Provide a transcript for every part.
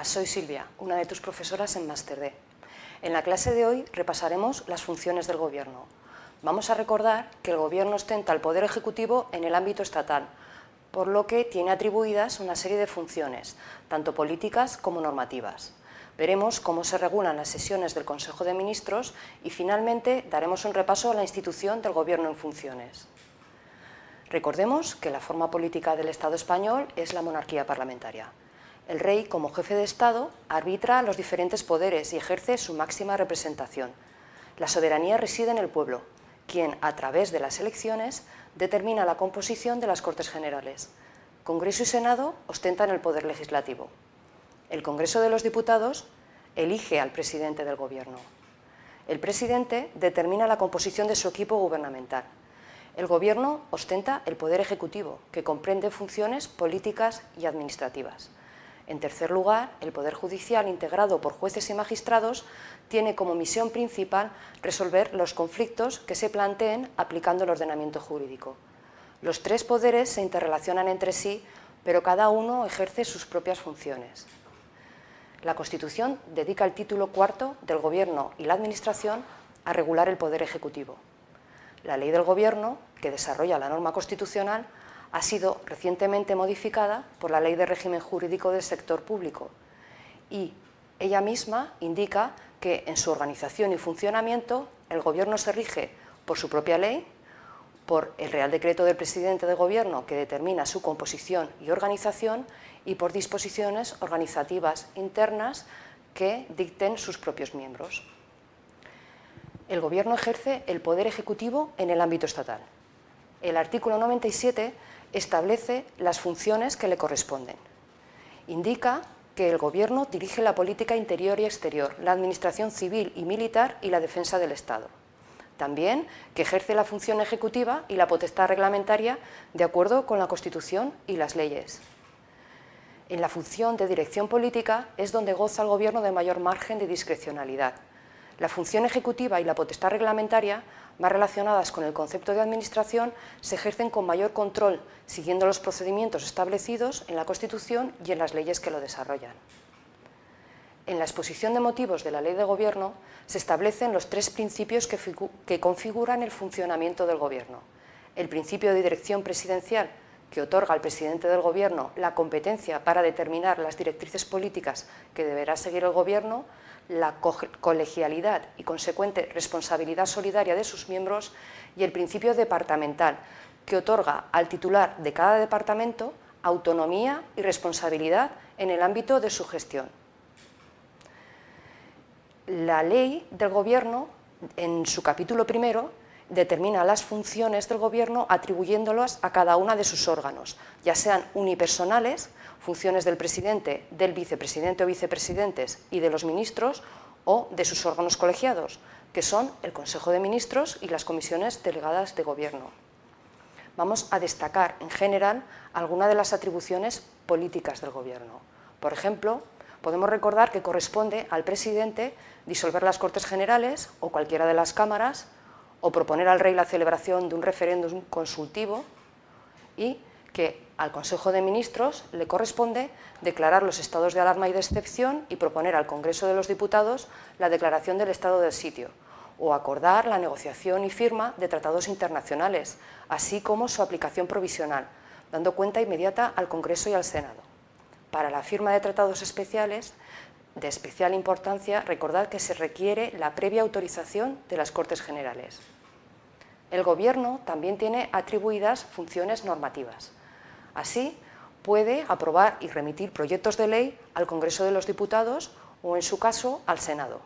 Hola, soy Silvia, una de tus profesoras en Máster D. En la clase de hoy repasaremos las funciones del Gobierno. Vamos a recordar que el Gobierno ostenta el poder ejecutivo en el ámbito estatal, por lo que tiene atribuidas una serie de funciones, tanto políticas como normativas. Veremos cómo se regulan las sesiones del Consejo de Ministros y finalmente daremos un repaso a la institución del Gobierno en funciones. Recordemos que la forma política del Estado español es la monarquía parlamentaria. El rey, como jefe de Estado, arbitra los diferentes poderes y ejerce su máxima representación. La soberanía reside en el pueblo, quien, a través de las elecciones, determina la composición de las Cortes Generales. Congreso y Senado ostentan el poder legislativo. El Congreso de los Diputados elige al presidente del Gobierno. El presidente determina la composición de su equipo gubernamental. El Gobierno ostenta el poder ejecutivo, que comprende funciones políticas y administrativas. En tercer lugar, el Poder Judicial, integrado por jueces y magistrados, tiene como misión principal resolver los conflictos que se planteen aplicando el ordenamiento jurídico. Los tres poderes se interrelacionan entre sí, pero cada uno ejerce sus propias funciones. La Constitución dedica el título cuarto del Gobierno y la Administración a regular el poder ejecutivo. La Ley del Gobierno, que desarrolla la norma constitucional, ha sido recientemente modificada por la Ley de Régimen Jurídico del Sector Público y ella misma indica que en su organización y funcionamiento el Gobierno se rige por su propia ley, por el Real Decreto del Presidente del Gobierno que determina su composición y organización y por disposiciones organizativas internas que dicten sus propios miembros. El Gobierno ejerce el poder ejecutivo en el ámbito estatal. El artículo 97 establece las funciones que le corresponden. Indica que el Gobierno dirige la política interior y exterior, la administración civil y militar y la defensa del Estado. También que ejerce la función ejecutiva y la potestad reglamentaria de acuerdo con la Constitución y las leyes. En la función de dirección política es donde goza el Gobierno de mayor margen de discrecionalidad. La función ejecutiva y la potestad reglamentaria, más relacionadas con el concepto de administración, se ejercen con mayor control, siguiendo los procedimientos establecidos en la Constitución y en las leyes que lo desarrollan. En la exposición de motivos de la Ley de Gobierno se establecen los tres principios que configuran el funcionamiento del Gobierno. El principio de dirección presidencial, que otorga al presidente del Gobierno la competencia para determinar las directrices políticas que deberá seguir el Gobierno, la colegialidad y consecuente responsabilidad solidaria de sus miembros y el principio departamental, que otorga al titular de cada departamento autonomía y responsabilidad en el ámbito de su gestión. La Ley del Gobierno, en su capítulo primero, determina las funciones del Gobierno atribuyéndolas a cada una de sus órganos, ya sean unipersonales, funciones del presidente, del vicepresidente o vicepresidentes y de los ministros, o de sus órganos colegiados, que son el Consejo de Ministros y las comisiones delegadas de Gobierno. Vamos a destacar en general algunas de las atribuciones políticas del Gobierno. Por ejemplo, podemos recordar que corresponde al presidente disolver las Cortes Generales o cualquiera de las cámaras, o proponer al rey la celebración de un referéndum consultivo, y que al Consejo de Ministros le corresponde declarar los estados de alarma y de excepción y proponer al Congreso de los Diputados la declaración del estado del sitio, o acordar la negociación y firma de tratados internacionales, así como su aplicación provisional, dando cuenta inmediata al Congreso y al Senado. Para la firma de tratados especiales, de especial importancia, recordad que se requiere la previa autorización de las Cortes Generales. El Gobierno también tiene atribuidas funciones normativas. Así, puede aprobar y remitir proyectos de ley al Congreso de los Diputados o, en su caso, al Senado.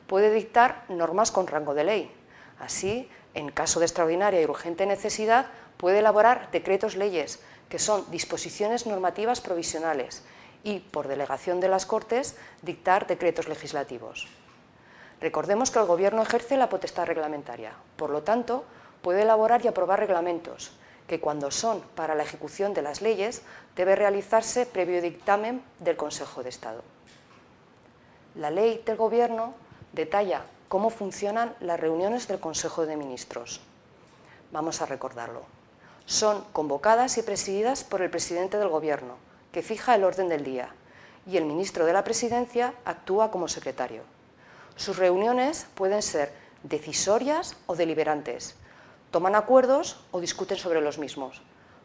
Puede dictar normas con rango de ley. Así, en caso de extraordinaria y urgente necesidad, puede elaborar decretos-leyes, que son disposiciones normativas provisionales, y, por delegación de las Cortes, dictar decretos legislativos. Recordemos que el Gobierno ejerce la potestad reglamentaria, por lo tanto, puede elaborar y aprobar reglamentos, que cuando son para la ejecución de las leyes debe realizarse previo dictamen del Consejo de Estado. La Ley del Gobierno detalla cómo funcionan las reuniones del Consejo de Ministros. Vamos a recordarlo. Son convocadas y presididas por el presidente del Gobierno, que fija el orden del día, y el ministro de la Presidencia actúa como secretario. Sus reuniones pueden ser decisorias o deliberantes. Toman acuerdos o discuten sobre los mismos.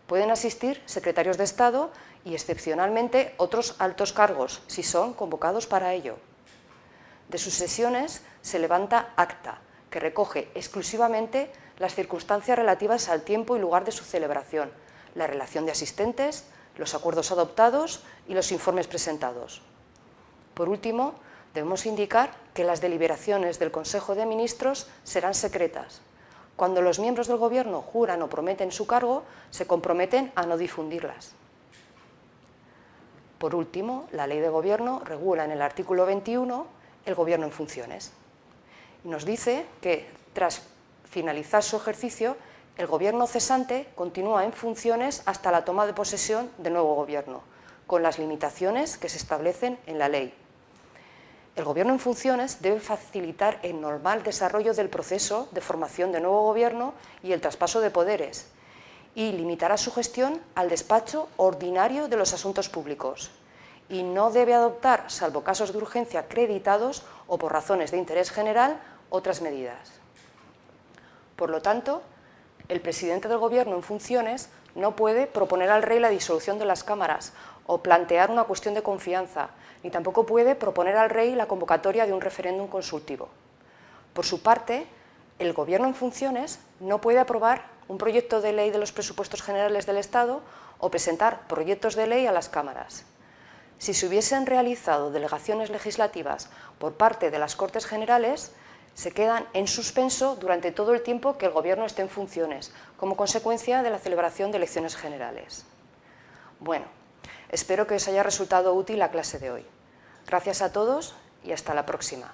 Pueden asistir secretarios de Estado y, excepcionalmente, otros altos cargos, si son convocados para ello. De sus sesiones se levanta acta, que recoge exclusivamente las circunstancias relativas al tiempo y lugar de su celebración, la relación de asistentes, los acuerdos adoptados y los informes presentados. Por último, debemos indicar que las deliberaciones del Consejo de Ministros serán secretas. Cuando los miembros del Gobierno juran o prometen su cargo, se comprometen a no difundirlas. Por último, la Ley de Gobierno regula en el artículo 21 el Gobierno en funciones. Y nos dice que, tras finalizar su ejercicio, el Gobierno cesante continúa en funciones hasta la toma de posesión del nuevo Gobierno, con las limitaciones que se establecen en la ley. El Gobierno en funciones debe facilitar el normal desarrollo del proceso de formación del nuevo Gobierno y el traspaso de poderes, y limitará su gestión al despacho ordinario de los asuntos públicos, y no debe adoptar, salvo casos de urgencia acreditados o por razones de interés general, otras medidas. Por lo tanto, el presidente del Gobierno en funciones no puede proponer al Rey la disolución de las cámaras o plantear una cuestión de confianza, ni tampoco puede proponer al Rey la convocatoria de un referéndum consultivo. Por su parte, el Gobierno en funciones no puede aprobar un proyecto de ley de los presupuestos generales del Estado o presentar proyectos de ley a las cámaras. Si se hubiesen realizado delegaciones legislativas por parte de las Cortes Generales, se quedan en suspenso durante todo el tiempo que el Gobierno esté en funciones, como consecuencia de la celebración de elecciones generales. Bueno, espero que os haya resultado útil la clase de hoy. Gracias a todos y hasta la próxima.